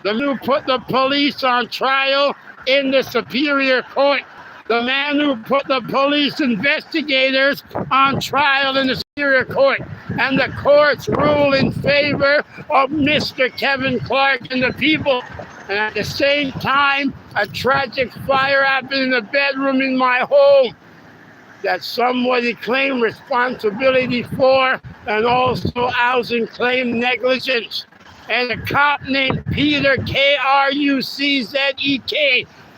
the man who put the police on trial in the Superior Court, the man who put the police investigators on trial in the Superior Court, and the courts rule in favor of Mr. Kevin Clark and the people. And at the same time, a tragic fire happened in the bedroom in my home that somebody claimed responsibility for, and also housing claimed negligence. And a cop named Peter, K-R-U-C-Z-E-K,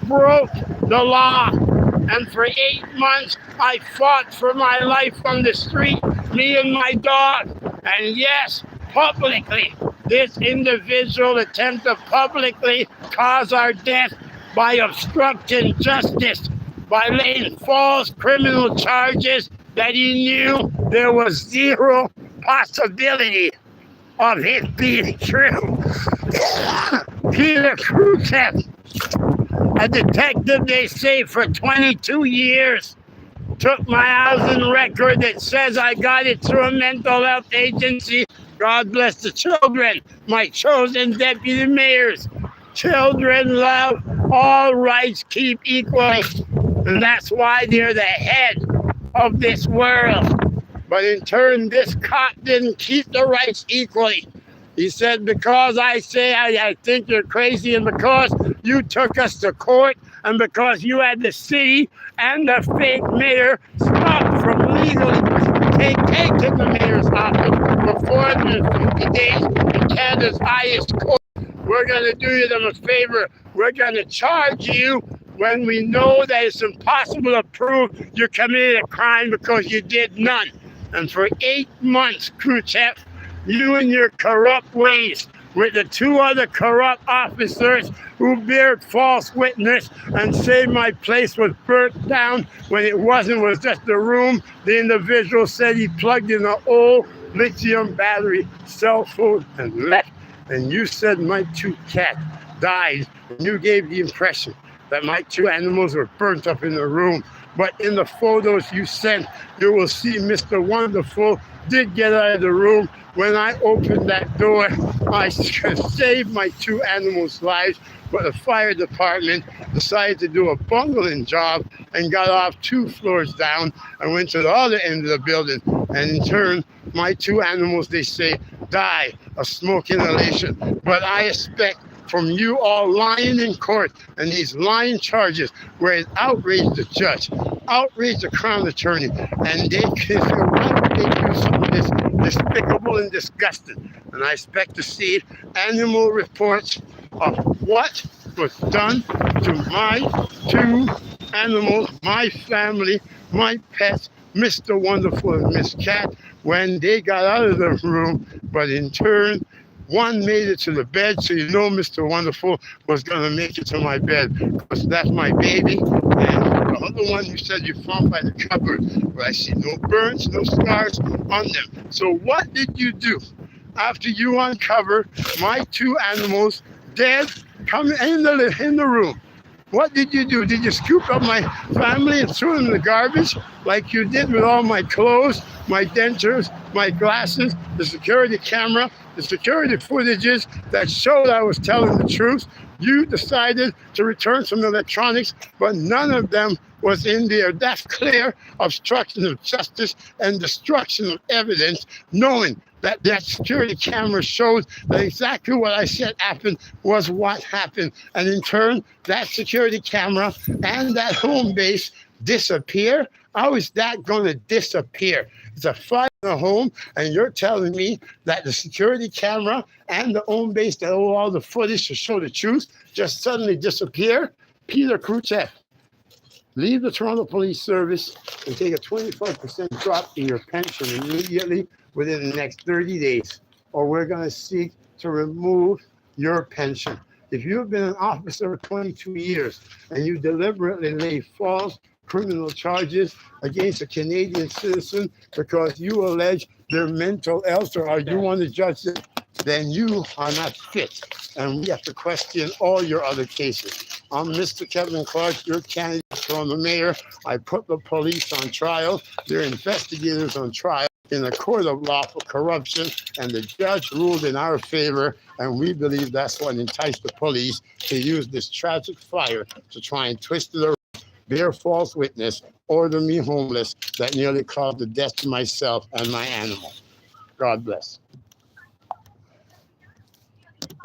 broke the law. And for 8 months, I fought for my life on the street, me and my dog. And yes, publicly, this individual attempted to publicly cause our death by obstructing justice, by laying false criminal charges that he knew there was zero possibility of it being true. Peter Khrushchev, a detective, they say, for 22 years, took my housing record that says I got it through a mental health agency. God bless the children, my chosen deputy mayors. Children love, all rights keep equally. And that's why they're the head of this world. But in turn, this cop didn't keep the rights equally. He said, because I say I think you're crazy, and because you took us to court, and because you had the city and the fake mayor stopped from legally taking the mayor's office for 450 days in Canada's highest court, we're going to do them a favor. We're going to charge you when we know that it's impossible to prove you committed a crime because you did none. And for 8 months, Khrushchev, you and your corrupt ways, with the 2 other corrupt officers who bared false witness and say my place was burnt down when it wasn't, was just a room. The individual said he plugged in an old lithium battery cell phone and left. And you said my 2 cats died, and you gave the impression that my 2 animals were burnt up in the room. But in the photos you sent, you will see Mr. Wonderful did get out of the room. When I opened that door, I saved my 2 animals' lives, but the fire department decided to do a bungling job and got off 2 floors down and went to the other end of the building. And in turn, my 2 animals, they say, die of smoke inhalation. But I expect from you all lying in court and these lying charges where it outraged the judge, outraged the crown attorney, and they can feel why would they do something this despicable and disgusting. And I expect to see annual reports of what was done to my 2 animals, my family, my pets, Mr. Wonderful and Miss Cat, when they got out of the room. But in turn, one made it to the bed, so you know Mr. Wonderful was going to make it to my bed, because that's my baby. And the other one you said you found by the cupboard, where I see no burns, no scars on them. So what did you do after you uncovered my 2 animals dead, coming in the room? What did you do? Did you scoop up my family and throw them in the garbage like you did with all my clothes, my dentures, my glasses, the security camera, the security footages that showed I was telling the truth? You decided to return some electronics, but none of them was in there. That's clear obstruction of justice and destruction of evidence, knowing that security camera showed that exactly what I said happened was what happened. And in turn, that security camera and that home base disappear. How is that going to disappear? It's a fire in the home, and you're telling me that the security camera and the home base that hold all the footage to show the truth just suddenly disappear? Peter Khrushchev, leave the Toronto Police Service and take a 25% drop in your pension immediately within the next 30 days, or we're going to seek to remove your pension. If you've been an officer for 22 years and you deliberately lay false criminal charges against a Canadian citizen because you allege their mental health, or you want to judge them, then you are not fit. And we have to question all your other cases. I'm Mr. Kevin Clark, your candidate for the mayor. I put the police on trial. Their investigators on trial. in a court of law for corruption, and the judge ruled in our favor, and we believe that's what enticed the police to use this tragic fire to try and twist it around, bear false witness, order me homeless, that nearly caused the death to myself and my animal. God bless.